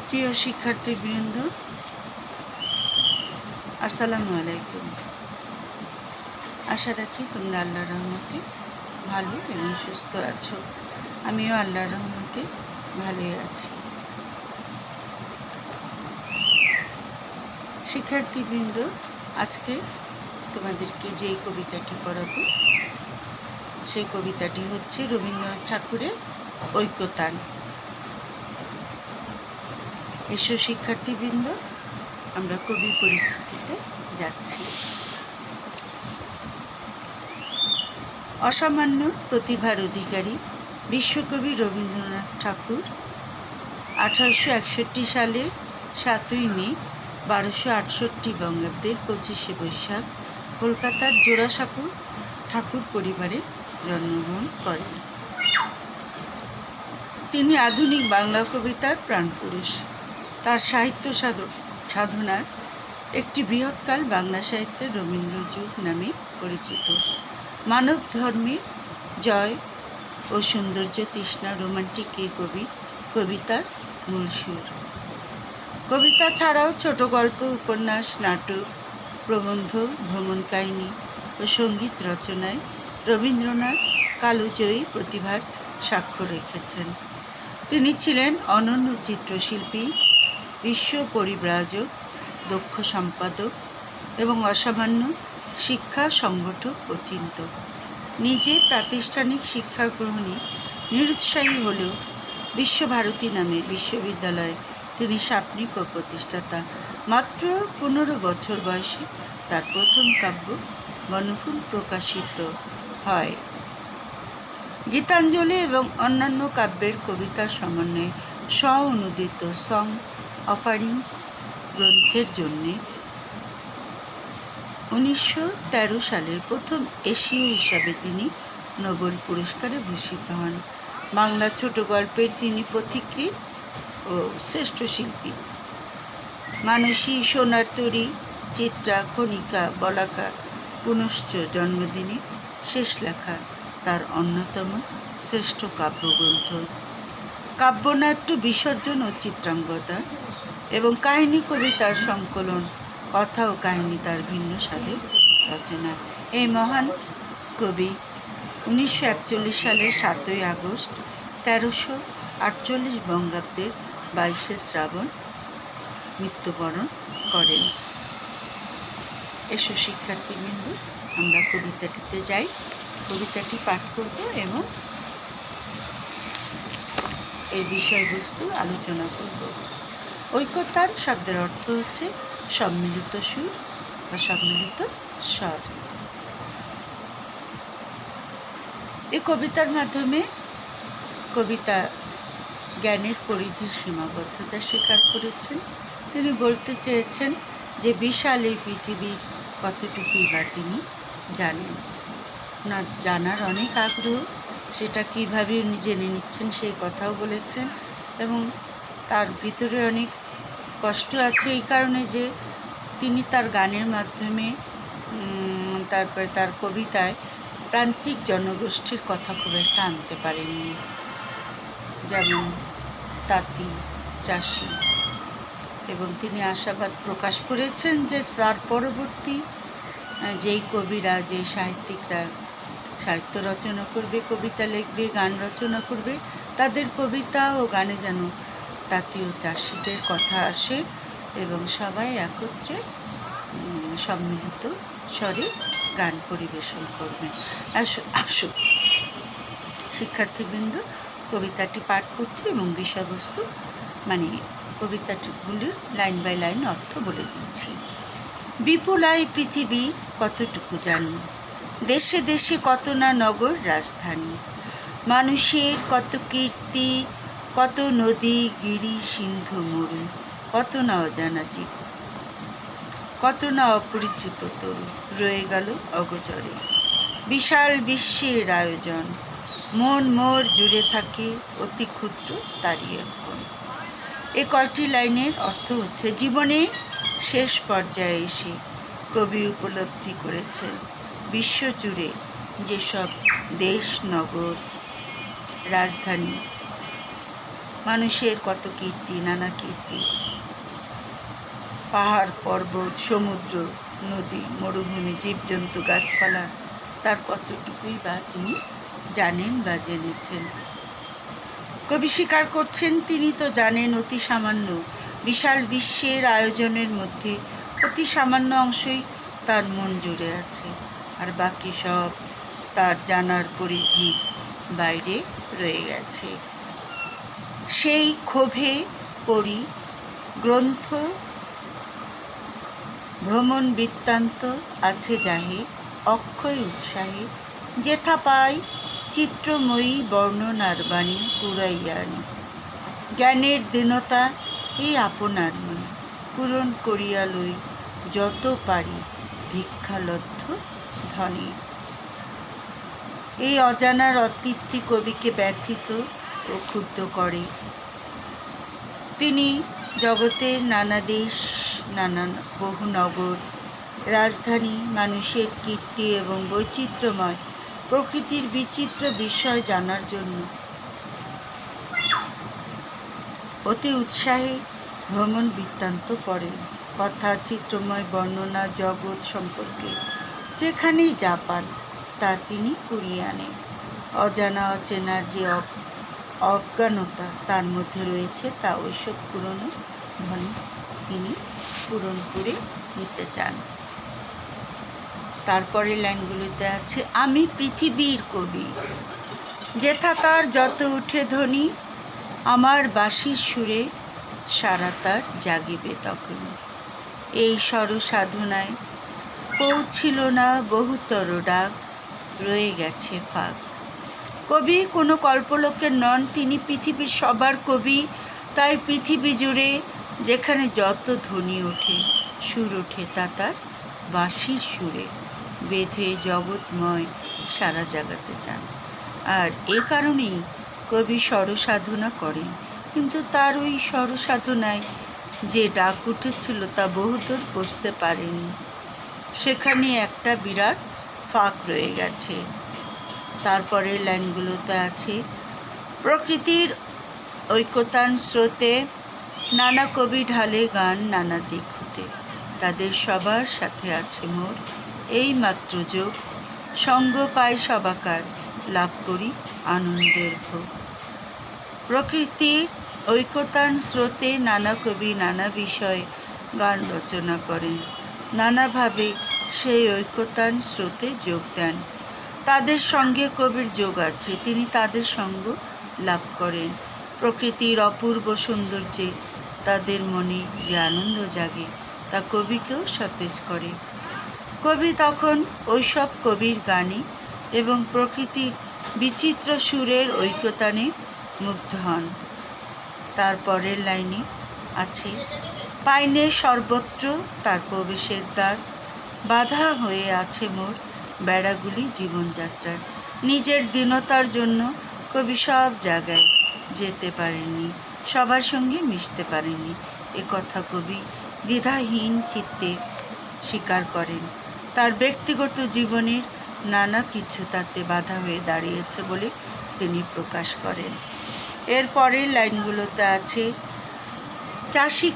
প্রিয় শিক্ষার্থীবৃন্দ, আসসালামু আলাইকুম। আশা রাখি তোমরা আল্লাহর রহমতে ভালো এবং সুস্থ আছো। আমিও আল্লাহর রহমতে ভালোই আছি। শিক্ষার্থীবৃন্দ, আজকে তোমাদেরকে যেই কবিতাটি পড়াবো সেই কবিতাটি হচ্ছে রবীন্দ্রনাথ ঠাকুরের ঐকতান। এসো শিক্ষার্থীবৃন্দ, আমরা কবি পরিচিতিতে যাচ্ছি। অসামান্য প্রতিভার অধিকারী বিশ্বকবি রবীন্দ্রনাথ ঠাকুর 1861 সালের 7ই মে 1268 বঙ্গাব্দের 25শে বৈশাখ কলকাতার জোড়াসাঁকো ঠাকুর পরিবারে জন্মগ্রহণ করেন। তিনি আধুনিক বাংলা কবিতার প্রাণপুরুষ। তার সাহিত্য সাধনার একটি বৃহৎকাল বাংলা সাহিত্যের রবীন্দ্র যুগ নামে পরিচিত। মানব ধর্মের জয় ও সৌন্দর্য তৃষ্ণা রোমান্টিক এই কবিতার মূল সুর। কবিতা ছাড়াও ছোট গল্প, উপন্যাস, নাটক, প্রবন্ধ, ভ্রমণ কাহিনী ও সঙ্গীত রচনায় রবীন্দ্রনাথ কালজয়ী প্রতিভার স্বাক্ষর রেখেছেন। তিনি ছিলেন অনন্য চিত্রশিল্পী, বিশ্ব পরিব্রাজক, দক্ষ সম্পাদক এবং অসামান্য শিক্ষা সংগঠক ও চিন্তক। নিজে প্রাতিষ্ঠানিক শিক্ষা গ্রহণে নিরুৎসাহী হলেও বিশ্বভারতী নামের বিশ্ববিদ্যালয়ে তিনি সাপনিক ও প্রতিষ্ঠাতা। মাত্র 15 বছর বয়সে তার প্রথম কাব্য বনফুল প্রকাশিত হয়। গীতাঞ্জলি এবং অন্যান্য কাব্যের কবিতার সমন্বয়ে স্ব-অনুদিত সং অফারিংস গ্রন্থের জন্যে 1913 সালের প্রথম এশীয় হিসাবে তিনি নোবেল পুরস্কারে ভূষিত হন। বাংলা ছোট গল্পের তিনি পথিকৃৎ ও শ্রেষ্ঠ শিল্পী। মানসী, সোনার তরী, চিত্রা, কণিকা, বলাকা, পুনশ্চ জন্মদিনে শেষ লেখা তার অন্যতম শ্রেষ্ঠ কাব্যগ্রন্থ। কাব্যনাট্য, বিসর্জন ও চিত্রাঙ্গদা এবং কাহিনী কবিতার সংকলন, কথা ও কাহিনী তার ভিন্ন স্বাদের রচনা। এই মহান কবি 1941 সালের 7ই আগস্ট 1348 বঙ্গাব্দের 22শে শ্রাবণ মৃত্যুবরণ করেন। এসো শিক্ষার্থীবৃন্দ, আমরা কবিতাটিতে যাই। কবিতাটি পাঠ করব এবং এই বিষয়বস্তু আলোচনা করব। ঐকতান শব্দের অর্থ হচ্ছে সম্মিলিত সুর বা সম্মিলিত স্বর। এই কবিতার মাধ্যমে কবিতা জ্ঞানের পরিধির সীমাবদ্ধতা স্বীকার করেছেন। তিনি বলতে চেয়েছেন যে বিশাল এই পৃথিবীর কতটুকুই বা তিনি জানেন। ওনার জানার অনেক আগ্রহ, সেটা কীভাবে উনি জেনে নিচ্ছেন সেই কথাও বলেছেন। এবং তার ভিতরে অনেক কষ্ট আছে এই কারণে যে তিনি তার গানের মাধ্যমে তারপরে তার কবিতায় প্রান্তিক জনগোষ্ঠীর কথা খুব একটা আনতে পারেননি, যেমন তাঁতি, চাষি। এবং তিনি আশাবাদ প্রকাশ করেছেন যে তার পরবর্তী যেই কবিরা, যেই সাহিত্যিকরা সাহিত্য রচনা করবে, কবিতা লিখবে, গান রচনা করবে, তাদের কবিতা ও গানে যেন তাঁতি ও চাষিদের কথা আসে এবং সবাই একত্রে সম্মিলিত স্বরে গান পরিবেশন করবেন। আসুন শিক্ষার্থীবৃন্দ, কবিতাটি পাঠ করছি এবং বিষয়বস্তু কবিতাগুলির লাইন বাই লাইন অর্থ বলে দিচ্ছি। বিপুলাই পৃথিবীর কতটুকু জানি, দেশে দেশে কত না নগর রাজধানী, মানুষের কত কীর্তি, কত নদী, গিরি, সিন্ধু, মরু, কত না অজানা জীব, কত না অপরিচিত তরু রয়ে গেল অগোচরে। বিশাল বিশ্বের আয়োজন, মন মোর জুড়ে থাকে অতি ক্ষুদ্র তারই এখন। এ কয়টি লাইনের অর্থ হচ্ছে জীবনে শেষ পর্যায়ে এসে কবি উপলব্ধি করেছেন বিশ্বজুড়ে যেসব দেশ, নগর, রাজধানী মানুষের কত কীর্তি, নানা কীর্তি, পাহাড় পর্বত, সমুদ্র, নদী, মরুভূমি, জীবজন্তু, গাছপালা, তার কতটুকুই বা তিনি জানেন বা জেনেছেন। কবি স্বীকার করছেন তিনি তো জানেন অতি সামান্য, বিশাল বিশ্বের আয়োজনের মধ্যে অতি সামান্য অংশই তার মন জুড়ে আছে, আর বাকি সব তার জানার পরিধির বাইরে রয়ে গেছে। সেই ক্ষোভে পড়ি গ্রন্থ ভ্রমণ বৃত্তান্ত আছে যাহে, অক্ষয় উৎসাহে যেথা পাই চিত্রময়ী বর্ণনার বাণী কুড়াইয়া আনি। জ্ঞানের দীনতা এই আপনার মনে, পূরণ করিয়া লই যত পারি ভিক্ষালব্ধ ধনী। এই অজানার অতৃপ্তি কবিকে ব্যথিত ও ক্ষুব্ধ করে। তিনি জগতের নানা দেশ, নানা বহু নগর, রাজধানী, মানুষের কীর্তি এবং বৈচিত্র্যময় প্রকৃতির বিচিত্র বিষয় জানার জন্য অতি উৎসাহে ভ্রমণ বৃত্তান্ত পড়েন। কথা, চিত্রময় বর্ণনা জগৎ সম্পর্কে যেখানেই যা পান তা তিনি কুড়িয়ে আনেন। অজানা অচেনার যে অজ্ঞানতা তার মধ্যে রয়েছে তা ওইসব পুরনো ধনে তিনি পূরণ করে নিতে চান। তারপরে লাইনগুলোতে আছে, আমি পৃথিবীর কবি, যেথা তার যত উঠে ধ্বনি, আমার বাঁশির সুরে সারা তার জাগিবে তখন। এই স্বরসাধনায় পৌঁছিল না বহুতর ডাক, রয়ে গেছে ফাঁক। কবি কোনো কল্পলোকের নন, তিনি পৃথিবীর সবার কবি। তাই পৃথিবী জুড়ে যেখানে যত ধ্বনি ওঠে, সুর ওঠে, তা তার বাঁশির সুরে বেঁধে জগৎময় সারা জাগাতে চান। আর এ কারণেই কবি স্বরসাধনা করেন, কিন্তু তার ওই স্বরসাধনায় যে ডাক উঠেছিল তা বহুদূর পৌঁছতে পারেনি, সেখানে একটা বিরাট ফাঁক রয়ে গেছে। তারপরে লাইনগুলোতে আছে, প্রকৃতির ঐকতান স্রোতে নানা কবি ঢালে গান নানা দিক হতে, তাদের সবার সাথে আছে মোর এই মাত্র যোগ, সঙ্গ পাই সবাকার লাভ করি আনন্দের ভোগ। প্রকৃতির ঐকতান স্রোতে নানা কবি নানা বিষয়ে গান রচনা করেন, নানাভাবে সেই ঐকতান স্রোতে যোগ দেন। তাদের সঙ্গে কবির যোগ আছে, তিনি তাদের সঙ্গ লাভ করেন। প্রকৃতির অপূর্ব সৌন্দর্যে তাদের মনে যে আনন্দ জাগে তা কবিকেও সতেজ করে। কবি তখন ওইসব কবির গানে এবং প্রকৃতির বিচিত্র সুরের ঐকতানে মুগ্ধ হন। তারপরের লাইনে আছে, পাইনে সর্বত্র তার প্রবেশের দ্বার, বাধা হয়ে আছে মোর বেড়াগুলি জীবনযাত্রার। নিজের দীনতার জন্য কবি সব জায়গায় যেতে পারেননি, সবার সঙ্গে মিশতে পারেননি। এ কথা কবি দ্বিধাহীন চিত্তে স্বীকার করেন। তার ব্যক্তিগত জীবনের নানা কিছু তাতে বাধা হয়ে দাঁড়িয়েছে বলে তিনি প্রকাশ করেন। এরপরের লাইনগুলোতে আছে, চাষি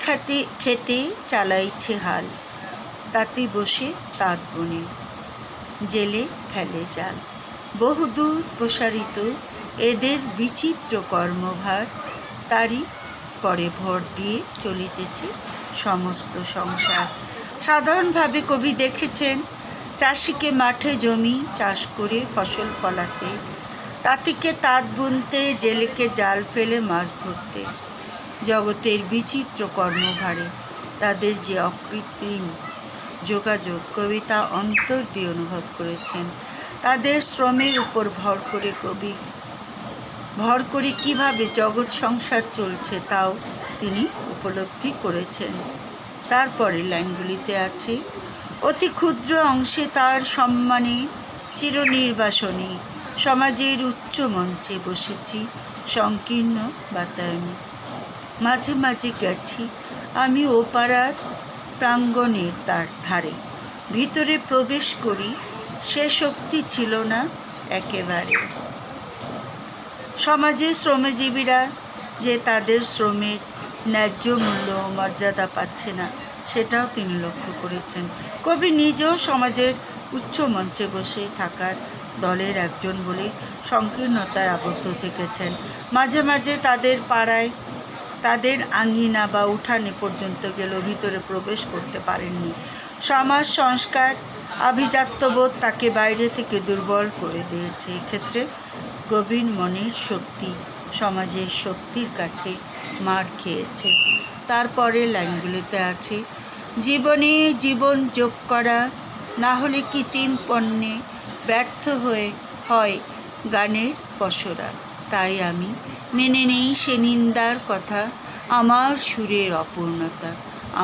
খেতে চালাইছে হাল, তাতে বসে তাঁত বনে জেলে ফেলে জাল। বহুদূর প্রসারিত এদের বিচিত্র কর্মভার, তারই পরে ভর দিয়ে চলিতেছে সমস্ত সংসার। সাধারণভাবে কবি দেখেছেন চাষিকে মাঠে জমি চাষ করে ফসল ফলাতে, তাঁতিকে তাঁত বুনতে, জেলেকে জাল ফেলে মাছ ধরতে। জগতের বিচিত্র কর্মভারে তাদের যে অকৃত্রিম যোগাযোগ কবি তা অন্তর দিয়ে অনুভব করেছেন। তাদের শ্রমের উপর ভর করে কীভাবে জগৎ সংসার চলছে তাও তিনি উপলব্ধি করেছেন। তারপরে লাইনগুলিতে আছে, অতি ক্ষুদ্র অংশে তার সম্মানে চিরনির্বাসনে সমাজের উচ্চ মঞ্চে বসেছি সংকীর্ণ বাতায়নে। মাঝে মাঝে গেছি আমি ও পাড়ার প্রাঙ্গণের তার ধারে, ভিতরে প্রবেশ করি সে শক্তি ছিল না একেবারে। সমাজে শ্রমজীবীরা যে তাদের শ্রমের ন্যায্য মূল্য ও মর্যাদা পাচ্ছে না, সেটাও তিনি লক্ষ্য করেছেন। কবি নিজেও সমাজের উচ্চ মঞ্চে বসে থাকার দলের একজন বলে সংকীর্ণতায় আবদ্ধ থেকেছেন। মাঝে মাঝে তাদের পাড়ায়, তাদের আঙিনা বা উঠানে পর্যন্ত গেলেও ভিতরে প্রবেশ করতে পারেননি। সমাজ সংস্কার, আভিজাত্যবোধ তাকে বাইরে থেকে দুর্বল করে দিয়েছে। এক্ষেত্রে কবির মনের শক্তি সমাজের শক্তির কাছে মার খেয়েছে। তারপরের লাইনগুলিতে আছে, জীবনে জীবন যোগ করা, না হলে কৃত্রিম পণ্যে ব্যর্থ হয় গানের পসরা। তাই আমি মেনে নেই সে নিন্দার কথা, আমার সুরের অপূর্ণতা,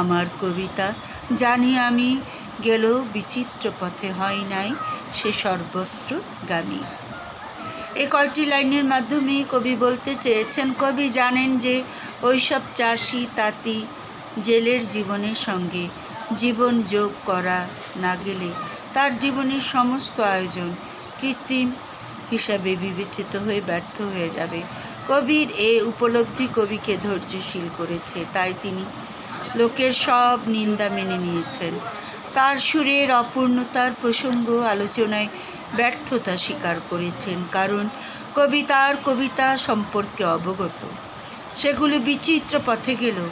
আমার কবিতা জানি আমি গেলেও বিচিত্র পথে হয় নাই সে সর্বত্র গামী। এই কয়টি লাইনের মাধ্যমে কবি বলতে চেয়েছেন, কবি জানেন যে ওইসব চাষি তাঁতি জেলের জীবনের সঙ্গে জীবন যোগ করা না গেলে তার জীবনের সমস্ত আয়োজন কৃত্রিম হিসাবে বিবেচিত হয়ে ব্যর্থ হয়ে যাবে। কবির এ উপলব্ধি কবিকে ধৈর্যশীল করেছে, তাই তিনি লোকের সব নিন্দা মেনে নিয়েছেন। তার সুরের অপূর্ণতার প্রসঙ্গ আলোচনায় ব্যর্থতা স্বীকার করেছেন, কারণ কবি তার কবিতা সম্পর্কে অবগত। সেগুলি বিচিত্র পথে গেলেও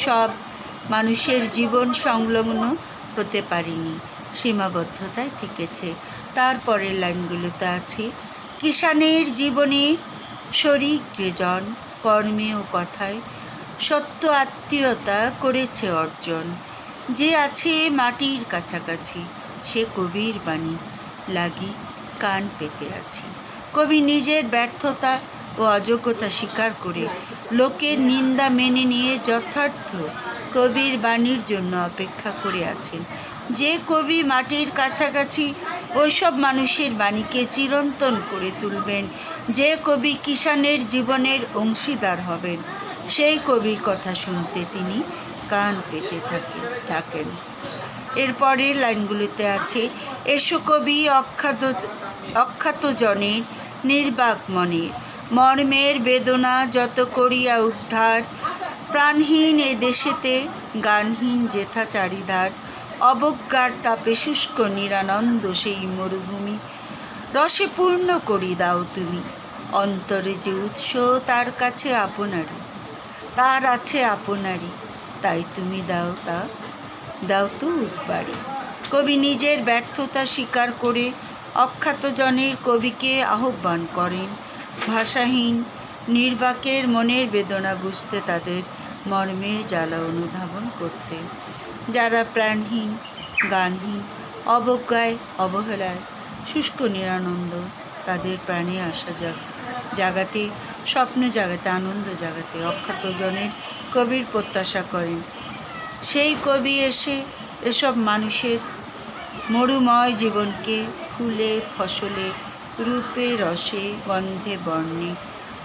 সব মানুষের জীবন সংলগ্ন হতে পারেনি, সীমাবদ্ধতায় থেকেছে। তারপরের লাইনগুলোতে আছে, কিষাণের জীবনের শরিক যে জন, কর্মে ও কথায় সত্য আত্মীয়তা করেছে অর্জন, যে আছে মাটির কাছাকাছি সে কবির বাণী লাগি কান পেতে আছে। কবি নিজের ব্যর্থতা ও অযোগ্যতা স্বীকার করে লোকের নিন্দা মেনে নিয়ে যথার্থ কবির বাণীর জন্য অপেক্ষা করে আছেন। যে কবি মাটির কাছাকাছি ওইসব মানুষের বাণীকে চিরন্তন করে তুলবেন, যে কবি কিষাণের জীবনের অংশীদার হবেন, সেই কবির কথা শুনতে তিনি কান পেতে থাকেন। এরপরের লাইনগুলিতে আছে, এসো কবি অখ্যাত জনের নির্বাক মনের, মর্মের বেদনা যত করিয়া উদ্ধার, প্রাণহীন এ দেশেতে গানহীন যেথা চারিধার, অবজ্ঞার তাপে শুষ্ক নিরানন্দ সেই মরুভূমি, রসে পূর্ণ করি দাও তুমি, অন্তরে যে উৎস তার কাছে আপনারই, তার আছে আপনারই, তাই তুমি দাও তো উঠবাড়ি। কবি নিজের ব্যর্থতা স্বীকার করে অখ্যাত জনের কবিকে আহ্বান করেন ভাষাহীন নির্বাকের মনের বেদনা বুঝতে, তাদের মর্মের জ্বালা অনুধাবন করতে। যারা প্রাণহীন, গানহীন, অবজ্ঞায়, অবহেলায়, শুষ্ক নিরানন্দ, তাদের প্রাণে আসা জাগাতে, স্বপ্ন জাগাতে, আনন্দ জাগাতে অখ্যাত জনের কবির প্রত্যাশা করেন। সেই কবি এসব মানুষের মরুময় জীবনকে ফুলে ফসলে, রূপে রসে, গন্ধে বর্ণে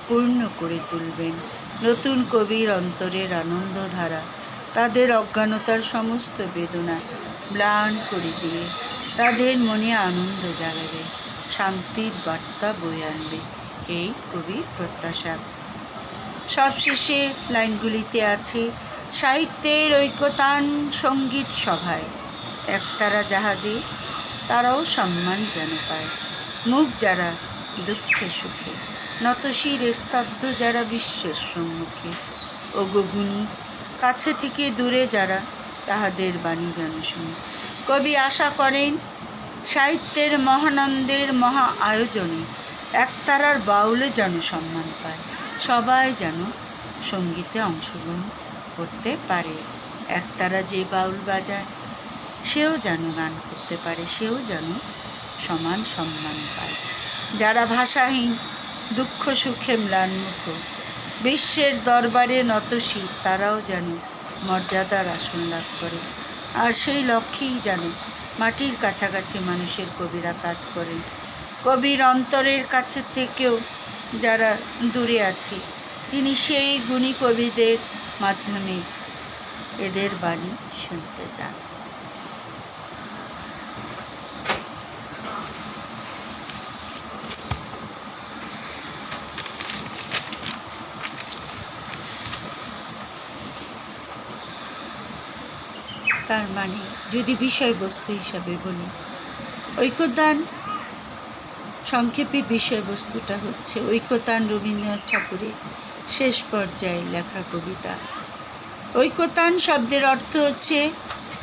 পূর্ণ করে তুলবেন। নতুন কবির অন্তরের আনন্দধারা তাদের অজ্ঞানতার সমস্ত বেদনা ম্লান করে দিয়ে তাদের মনে আনন্দ জাগাবে, শান্তির বার্তা বয়ে আনবে, এই কবির প্রত্যাশা। সবশেষে লাইনগুলিতে আছে, সাহিত্যের ঐক্যতান সঙ্গীত সভায় একতারা যাহাদের, তারাও সম্মান যেন পায়। মুখ যারা দুঃখে সুখে, নতশির স্তব্ধ যারা বিশ্বের সম্মুখে, ও গগুনি কাছে থেকে দূরে যারা, তাহাদের বাণী যেন শুনে। কবি আশা করেন সাহিত্যের মহানন্দের মহা আয়োজনে একতারার বাউলে যেন সম্মান পায়, সবাই যেন সঙ্গীতে অংশগ্রহণ করতে পারে। একতারা যে বাউল বাজায় সেও যেন গান করতে পারে, সেও যেন সমান সম্মান পায়। যারা ভাষাহীন, দুঃখ সুখে ম্লানমুখ, বিশ্বের দরবারে নতশীল, তারাও যেন মর্যাদার আসন লাভ করে। আর সেই লক্ষ্যেই যেন মাটির কাছাকাছি মানুষের কবিরা কাজ করেন। কবির অন্তরের কাছে থেকেও যারা দূরে আছে, তিনি সেই গুণী কবিদের মাধ্যমে এদের বাণী শুনতে চান। তার মানে যদি বিষয়বস্তু হিসাবে বলি, ঐকতান সংক্ষেপে বিষয়বস্তুটা হচ্ছে ঐকতান রবীন্দ্রনাথ ঠাকুরের শেষ পর্যায়ে লেখা কবিতা। ঐকতান শব্দের অর্থ হচ্ছে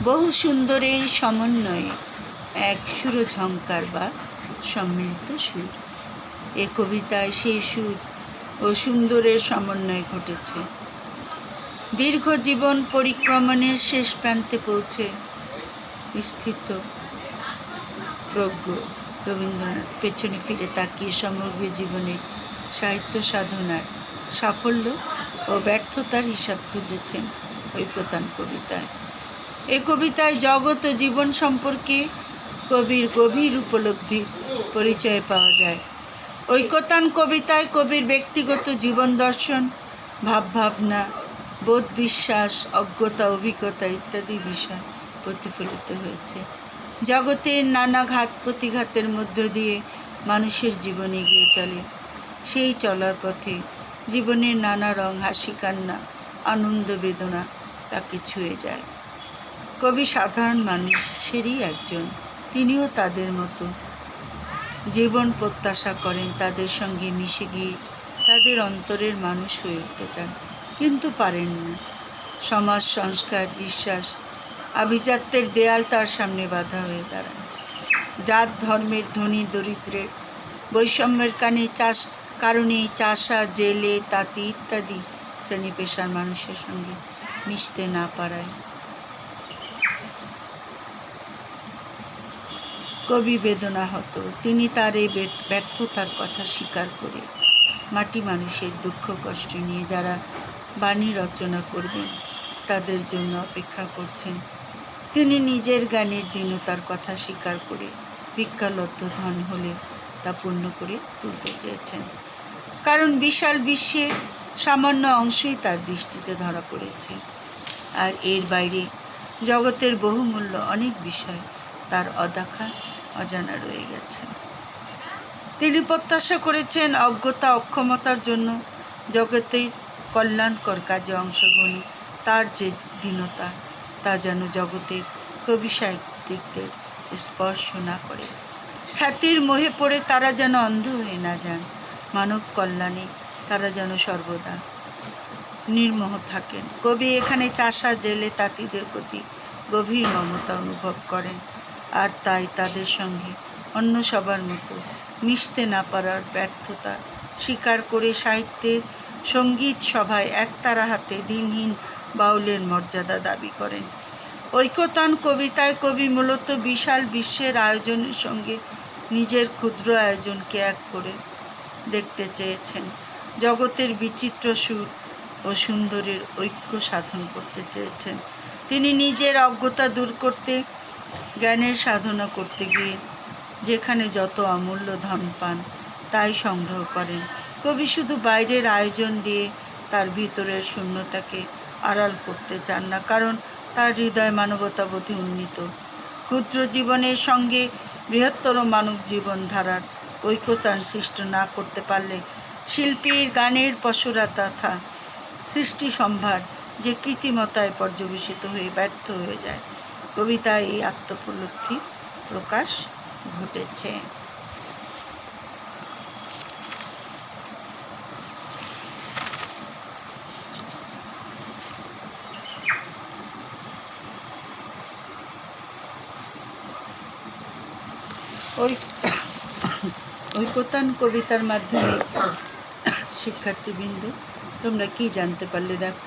বহু সুন্দরের সমন্বয়ে এক সুরঝঙ্কার বা সম্মিলিত সুর। এ কবিতায় সেই সুর ও সুন্দরের সমন্বয় ঘটেছে। দীর্ঘ জীবন পরিক্রমণের শেষ প্রান্তে পৌঁছে স্থিত প্রজ্ঞ রবীন্দ্রনাথ পেছনে ফিরে তাকিয়ে সমগ্র জীবনের সাহিত্য সাধনার সাফল্য ও ব্যর্থতার হিসাব খুঁজেছেন ঐকতান কবিতায়। এ কবিতায় জগৎ ও জীবন সম্পর্কে কবির গভীর উপলব্ধির পরিচয় পাওয়া যায়। ঐকতান কবিতায় কবির ব্যক্তিগত জীবন দর্শন, ভাবভাবনা, বোধ বিশ্বাস, অজ্ঞতা, অভিজ্ঞতা ইত্যাদি বিষয় প্রতিফলিত হয়েছে। জগতের নানা ঘাত প্রতিঘাতের মধ্য দিয়ে মানুষের জীবন এগিয়ে চলে। সেই চলার পথে জীবনের নানা রং, হাসি কান্না, আনন্দ বেদনা তাকে ছুঁয়ে যায়। কবি সাধারণ মানুষেরই একজন, তিনিও তাদের মতো জীবন প্রত্যাশা করেন, তাদের সঙ্গে মিশে গিয়ে তাদের অন্তরের মানুষ হয়ে উঠতে চান, কিন্তু পারেন না। সমাজ, সংস্কার, বিশ্বাস, আভিজাত্যের দেয়াল তার সামনে বাধা হয়ে দাঁড়ায়। জাত ধর্মের, ধনী দরিদ্রের বৈষম্যের কারণে চাষা, জেলে, তাঁতি ইত্যাদি শ্রেণী পেশার মানুষের সঙ্গে মিশতে না পারায় কবি বেদনাহত। তিনি তার এই ব্যর্থতার কথা স্বীকার করে মাটি মানুষের দুঃখ কষ্ট নিয়ে যারা বাণী রচনা করবেন তাদের জন্য অপেক্ষা করছেন। তিনি নিজের গানের দীনতার কথা স্বীকার করে ভিক্ষালব্ধ ধন হলে তা পূর্ণ করে তুলতে চেয়েছেন। কারণ বিশাল বিশ্বের সামান্য অংশই তার দৃষ্টিতে ধরা পড়েছে, আর এর বাইরে জগতের বহুমূল্য অনেক বিষয় তার অদেখা, অজানা রয়ে গেছে। তিনি প্রত্যাশা করেছেন অজ্ঞতা, অক্ষমতার জন্য জগতের কল্যাণকর কাজে অংশগ্রহণে তার যে দীনতা, তা যেন জগতের কবি সাহিত্যিকদের স্পর্শ না করে। খ্যাতির মোহে পড়ে তারা যেন অন্ধ হয়ে না যান। মানব কল্যাণে তারা যেন সর্বদা নির্মোহ থাকেন। কবি এখানে চাষা, জেলে, তাঁতিদের প্রতি গভীর মমতা অনুভব করেন, আর তাই তাদের সঙ্গে অন্য সবার মতো মিশতে না পারার ব্যর্থতা স্বীকার করে সাহিত্যের সঙ্গীত সভায় একতারা হাতে দিনহীন বাউলের মর্যাদা দাবি করেন। ঐকতান কবিতায় কবি মূলত বিশাল বিশ্বের আয়োজনের সঙ্গে নিজের ক্ষুদ্র আয়োজনকে এক করে দেখতে চেয়েছেন। জগতের বিচিত্র সুর ও সুন্দরের ঐক্য সাধন করতে চেয়েছেন। তিনি নিজের অজ্ঞতা দূর করতে, জ্ঞানের সাধনা করতে গিয়ে যেখানে যত অমূল্য ধন পান তাই সংগ্রহ করেন। কবি শুধু বাইরের আয়োজন দিয়ে তার ভিতরের শূন্যতাকে আড়াল করতে চান না, কারণ তার হৃদয় মানবতাবোধে উন্নীত। ক্ষুদ্র জীবনের সঙ্গে বৃহত্তর মানব জীবনধারার ঐকতান সৃষ্টি না করতে পারলে শিল্পীর গানের পসরা তথা সৃষ্টি সম্ভার যে কৃত্রিমতায় পর্যবেসিত হয়ে ব্যর্থ হয়ে যায়। কবিতায় এই আত্মোপলব্ধির প্রকাশ ঘটেছে। ঐকতান কবিতার মাধ্যমে শিক্ষার্থীবৃন্দ তোমরা কি জানতে পারলে দেখো।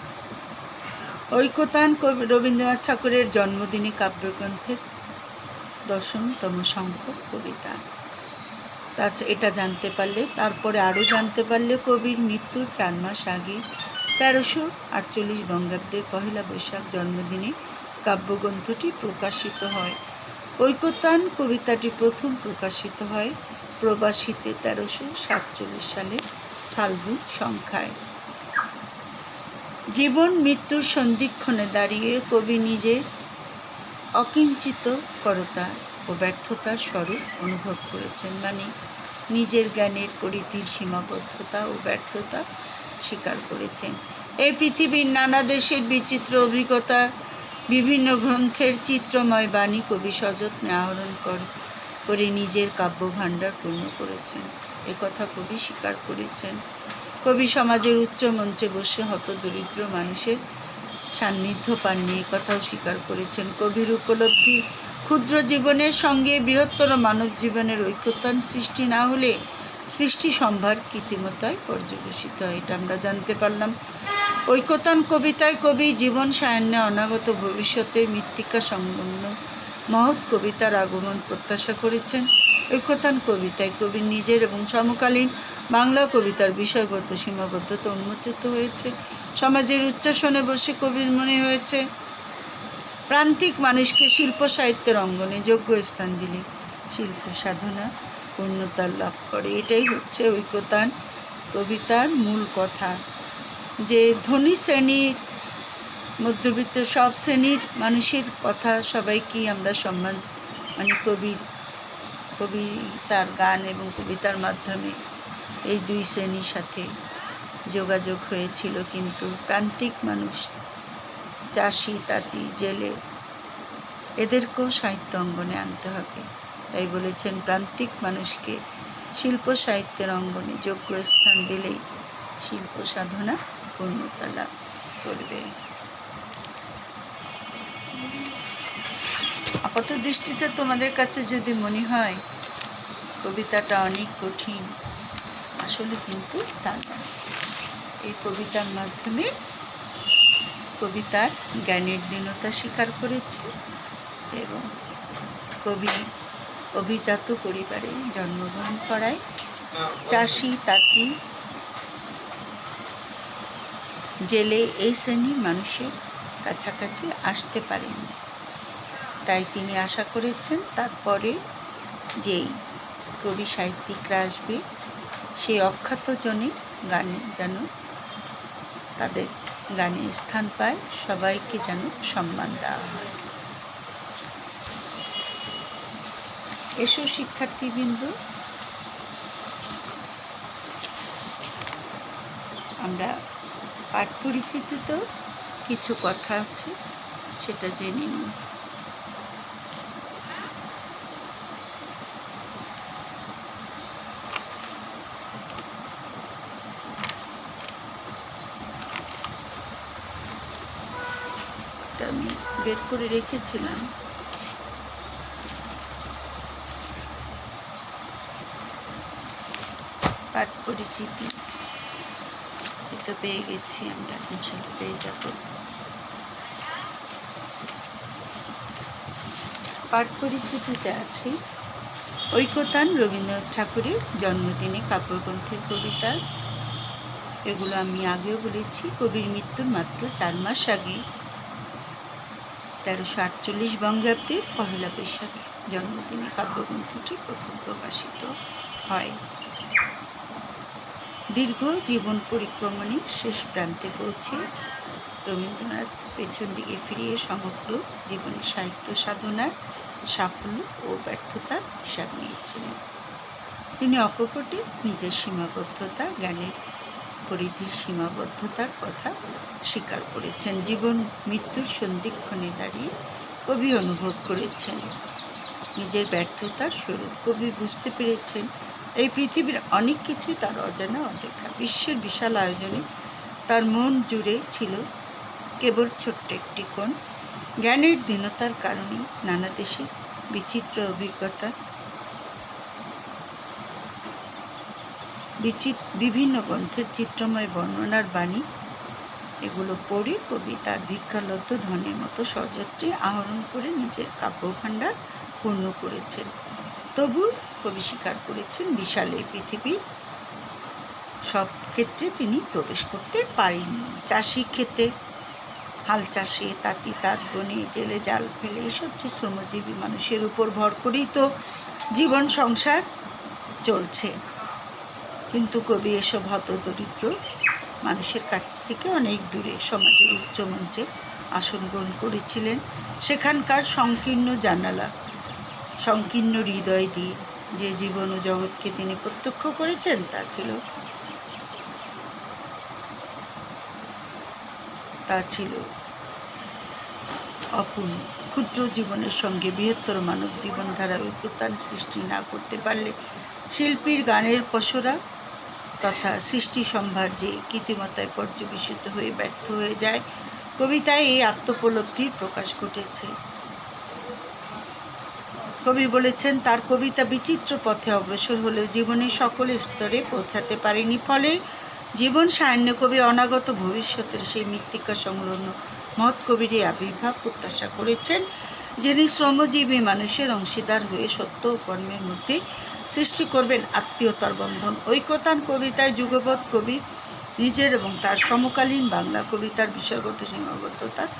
ঐকতান রবীন্দ্রনাথ ঠাকুরের জন্মদিনে কাব্যগ্রন্থের 10তম সংখ্যক কবিতা। এটা জানতে পারলে, তারপরে আরও জানতে পারলে কবির মৃত্যুর 4 মাস আগে 1348 বঙ্গাব্দের 1 বৈশাখ জন্মদিনে কাব্যগ্রন্থটি প্রকাশিত হয়। ঐকতান কবিতাটি প্রথম প্রকাশিত হয় প্রবাসীতে 1347 সালের ফাল্গুন সংখ্যায়। জীবন মৃত্যুর সন্ধিক্ষণে দাঁড়িয়ে কবি নিজের অকিঞ্চিত করতা ও ব্যর্থতার স্বরূপ অনুভব করেছেন, মানে নিজের জ্ঞানের পরিধির সীমাবদ্ধতা ও ব্যর্থতা স্বীকার করেছেন। এই পৃথিবীর নানা দেশের বিচিত্র অভিজ্ঞতা বিভিন্ন গ্রন্থের চিত্রময় বাণী কবি সযত্নে আহরণ করে নিজের কাব্যভাণ্ডার পূর্ণ করেছেন। একথা কবি স্বীকার করেছেন। কবি সমাজের উচ্চ মঞ্চে বসে হতদরিদ্র মানুষের সান্নিধ্য পাননি, কথাও স্বীকার করেছেন। কবির উপলব্ধি ক্ষুদ্র জীবনের সঙ্গে বৃহত্তর মানব জীবনের ঐক্যতান সৃষ্টি না হলে সৃষ্টি সম্ভার কৃত্রিমতায় পর্যবেসিত হয়। এটা আমরা জানতে পারলাম। ঐক্যতান কবিতায় কবি জীবন সায়ান্নে অনাগত ভবিষ্যতের মৃত্তিকা সংলগ্ন মহৎ কবিতার আগমন প্রত্যাশা করেছেন। ঐক্যতান কবিতায় কবির নিজের এবং সমকালীন বাংলা কবিতার বিষয়গত সীমাবদ্ধতা উন্মোচিত হয়েছে। সমাজের উচ্চাসনে বসে কবির মনে হয়েছে প্রান্তিক মানুষকে শিল্প সাহিত্যের অঙ্গনে যোগ্য স্থান দিলে শিল্প সাধনা পূর্ণতা লাভ করে। এটাই হচ্ছে ঐক্যতান কবিতার মূল কথা, যে ধনী শ্রেণীর মধ্যবিত্ত সব শ্রেণীর মানুষের কথা সবাইকেই আমরা সম্মান, কবি তার গান এবং কবিতার মাধ্যমে এই দুই শ্রেণীর সাথে যোগাযোগ হয়েছিল। কিন্তু প্রান্তিক মানুষ, চাষি, তাঁতি, জেলে, এদেরকেও সাহিত্য অঙ্গনে আনতে হবে। তাই বলেছেন প্রান্তিক মানুষকে শিল্প সাহিত্যের অঙ্গনে যোগ্য স্থান দিলেই শিল্প সাধনা পূর্ণতা লাভ করবে। আপাত দৃষ্টিতে তোমাদের কাছে যদি মনে হয় কবিতাটা অনেক কঠিন, আসলে কিন্তু তা নয়। এই কবিতার মাধ্যমে কবিতার জ্ঞানের দীনতা স্বীকার করেছে এবং কবি অভিজাত পরিবারে জন্মগ্রহণ করায় চাষি, তাঁতি, জেলে এই শ্রেণীর মানুষের কাছাকাছি আসতে পারেন। তাই তিনি আশা করেছেন তারপরে যেই কবি সাহিত্যিকরা আসবে সেই অখ্যাত জনের গানে যেন তাদের গানে স্থান পায়, সবাইকে যেন সম্মান দেওয়া হয়। এসো শিক্ষার্থীবৃন্দ, আমরা পাঠ পরিচিতিতে কিছু কথা আছে, সেটা জেনে নিই। আমি বের করে রেখেছিলাম। পাঠ পরিচিতি এটা পেয়ে গেছি, আমরা ইনশাআল্লাহ পেয়ে যাব। পাঠ পরিচিতিতে আছে ঐক্যতান রবীন্দ্রনাথ ঠাকুরের জন্মদিনে কাব্যগ্রন্থের কবিতা। এগুলো আমি আগেও বলেছি। কবির মৃত্যুর মাত্র 4 মাস আগে 1348 বঙ্গাব্দে পহেলা বৈশাখে জন্মদিনে কাব্যগ্রন্থটি প্রথম প্রকাশিত হয়। দীর্ঘ জীবন পরিক্রমণে শেষ প্রান্তে পৌঁছে রবীন্দ্রনাথ পেছন দিকে ফিরিয়ে সমগ্র জীবনের সাহিত্য সাধনার সাফল্য ও ব্যর্থতার হিসাব নিয়েছিলেন। তিনি অকপটে নিজের সীমাবদ্ধতা, জ্ঞানের পরিধির সীমাবদ্ধতার কথা স্বীকার করেছেন। জীবন মৃত্যুর সন্ধিক্ষণে দাঁড়িয়ে কবি অনুভব করেছেন নিজের ব্যর্থতার স্বরূপ। কবি বুঝতে পেরেছেন এই পৃথিবীর অনেক কিছুই তার অজানা, অদেখা। বিশ্বের বিশাল আয়োজনে তার মন জুড়ে ছিল কেবল ছোট্ট একটি কোণ। জ্ঞানের দীনতার কারণে নানা দেশের বিচিত্র অভিজ্ঞতা, বিভিন্ন গ্রন্থের চিত্রময় বর্ণনার বাণী, এগুলো পড়ে কবি তার ভিক্ষালব্ধ ধনের মতো সযত্নে আহরণ করে নিজের কাব্যভাণ্ডার পূর্ণ করেছেন। তবু কবি স্বীকার করেছেন বিশাল এই পৃথিবীর সব ক্ষেত্রে তিনি প্রবেশ করতে পারেননি। চাষি খেতে হাল চাষে, তাঁতি তাঁত বনে, জেলে জাল ফেলে, এসব যে শ্রমজীবী মানুষের উপর ভর করেই তো জীবন সংসার চলছে। কিন্তু কবি এসব হতদরিদ্র মানুষের কাছ থেকে অনেক দূরে সমাজের উচ্চ মঞ্চে আসন গ্রহণ করেছিলেন। সেখানকার সংকীর্ণ জানালা, সংকীর্ণ হৃদয় দিয়ে যে জীবন ও জগৎকে তিনি প্রত্যক্ষ করেছেন তা ছিল অপূর্ণ। ক্ষুদ্র জীবনের সঙ্গে বৃহত্তর মানব জীবনধারা ঐক্যতান সৃষ্টি না করতে পারলে শিল্পীর গানের পসরা তথা সৃষ্টি সম্ভার যে কৃত্রিমতায় পর্যবেসিত হয়ে ব্যর্থ হয়ে যায়। কবিতায় এই আত্মোপলব্ধির প্রকাশ ঘটেছে। কবি বলেছেন, তার কবিতা বিচিত্র পথে অগ্রসর হলেও জীবনের সকল স্তরে পৌঁছাতে পারেনি। ফলে জীবন সায়াহ্ন কবি অনাগত ভবিষ্যতের সেই মৃত্তিকা সংলগ্ন মহৎ কবির আবির্ভাব প্রত্যাশা করেছেন, যিনি শ্রমজীবী মানুষের অংশীদার হয়ে সত্য ও কর্মের মধ্যে সৃষ্টি করবেন আত্মীয়তার বন্ধন। ঐক্যতান কবিতায় যুগপৎ কবির নিজের এবং তার সমকালীন বাংলা কবিতার বিষয়গত সীমাবদ্ধতার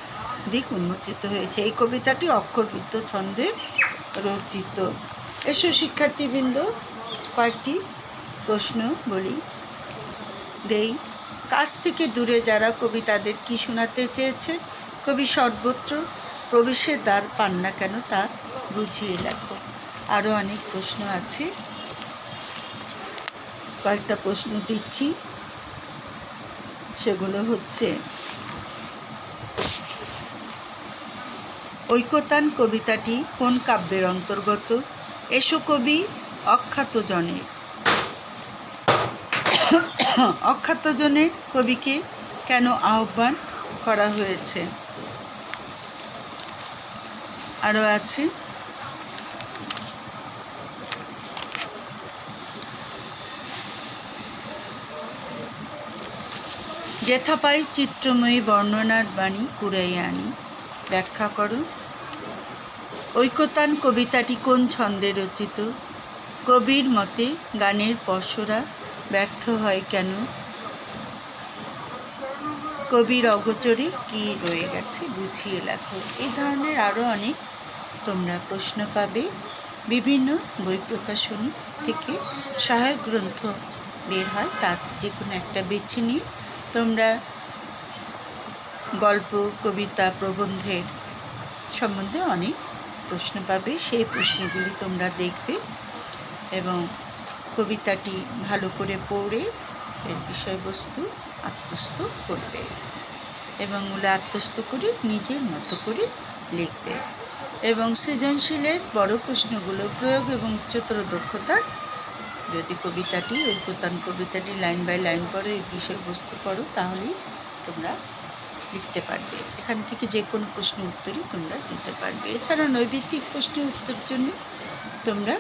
দিক উন্মোচিত হয়েছে। এই কবিতাটি অক্ষরবৃত্ত ছন্দে রচিত। এসো শিক্ষার্থীবৃন্দ, কয়েকটি প্রশ্ন দেই। কাছ থেকে দূরে যারা কবি তাদের কি শোনাতে চেয়েছে? কবি সর্বত্র প্রবেশের দ্বার পান না কেন তা বুঝিয়ে লেখো। আরও অনেক প্রশ্ন আছে, কয়েকটা প্রশ্ন দিচ্ছি। সেগুলো হচ্ছে, ঐক্যতান কবিতাটি কোন কাব্যের অন্তর্গত? এসো কবি অখ্যাতজনের। অখ্যাতজনের কবিকে কেন আহ্বান করা হয়েছে? আরও আছে, যেথা পাই চিত্রময়ী বর্ণনার বাণী কুড়াইয়া আনি। ব্যাখ্যা করো। ঐক্যতান কবিতাটি কোন ছন্দে রচিত? কবির মতে গানের পসরা ব্যর্থ হয় কেন? কবির অগোচরে কি রয়ে গেছে বুঝিয়ে লেখো। এই ধরনের আরও অনেক তোমরা প্রশ্ন পাবে। বিভিন্ন বই প্রকাশনী থেকে সহায়ক গ্রন্থ বের হয়, তার যে কোনো একটা বেছে নিয়ে তোমরা গল্প, কবিতা, প্রবন্ধের সম্বন্ধে অনেক প্রশ্ন পাবে। সেই প্রশ্নগুলি তোমরা দেখবে এবং কবিতাটি ভালো করে পড়ে এর বিষয়বস্তু আত্মস্থ করবে এবং আত্মস্থ করে নিজের মতো করে লিখবে। এবং সৃজনশীলের বড় প্রশ্নগুলো প্রয়োগ এবং উচ্চতর দক্ষতার, যদি কবিতাটি ঐক্যতান কবিতাটি লাইন বাই লাইন পড়ে এই বিষয়বস্তু পড়ো, তাহলেই তোমরা লিখতে পারবে। এখান থেকে যে কোনো প্রশ্ন উত্তরই তোমরা দিতে পারবে। এছাড়া নৈবিত্তিক প্রশ্নের উত্তরের জন্য তোমরা,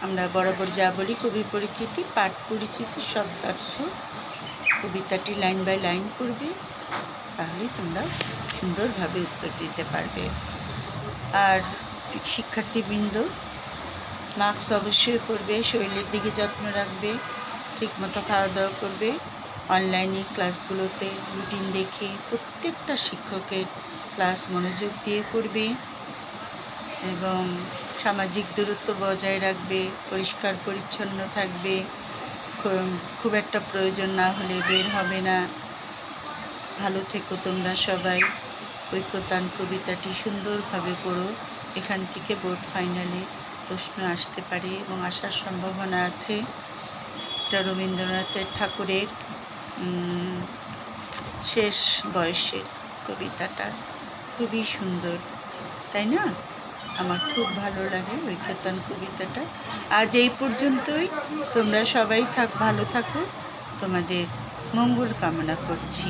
আমরা বরাবর যা বলি, কবি পরিচিতি, পাঠ পরিচিতি, শব্দার্থ, কবিতাটি লাইন বাই লাইন করবে, তাহলে তোমরা সুন্দরভাবে উত্তর দিতে পারবে। আর শিক্ষার্থীবৃন্দ, মার্কস অবশ্যই করবে, শরীরের দিকে যত্ন রাখবে, ঠিকমতো খাওয়া দাওয়া করবে, অনলাইনে ক্লাসগুলোতে রুটিন দেখে প্রত্যেকটা শিক্ষকের ক্লাস মনোযোগ দিয়ে করবে এবং সামাজিক দূরত্ব বজায় রাখবে, পরিষ্কার পরিচ্ছন্ন থাকবে, খুব একটা প্রয়োজন না হলে বের হবে না। ভালো থেকো তোমরা সবাই। ঐক্যতান কবিতাটি সুন্দরভাবে পড়ো। এখান থেকে বোর্ড ফাইনালে প্রশ্ন আসতে পারে এবং আসার সম্ভাবনা আছে। এটা রবীন্দ্রনাথের ঠাকুরের শেষ বয়সের কবিতাটা খুবই সুন্দর, তাই না? আমার খুব ভালো লাগে ঐক্যতান কবিতাটা। আজ এই পর্যন্তই। তোমরা সবাই ভালো থাকো, তোমাদের মঙ্গল কামনা করছি।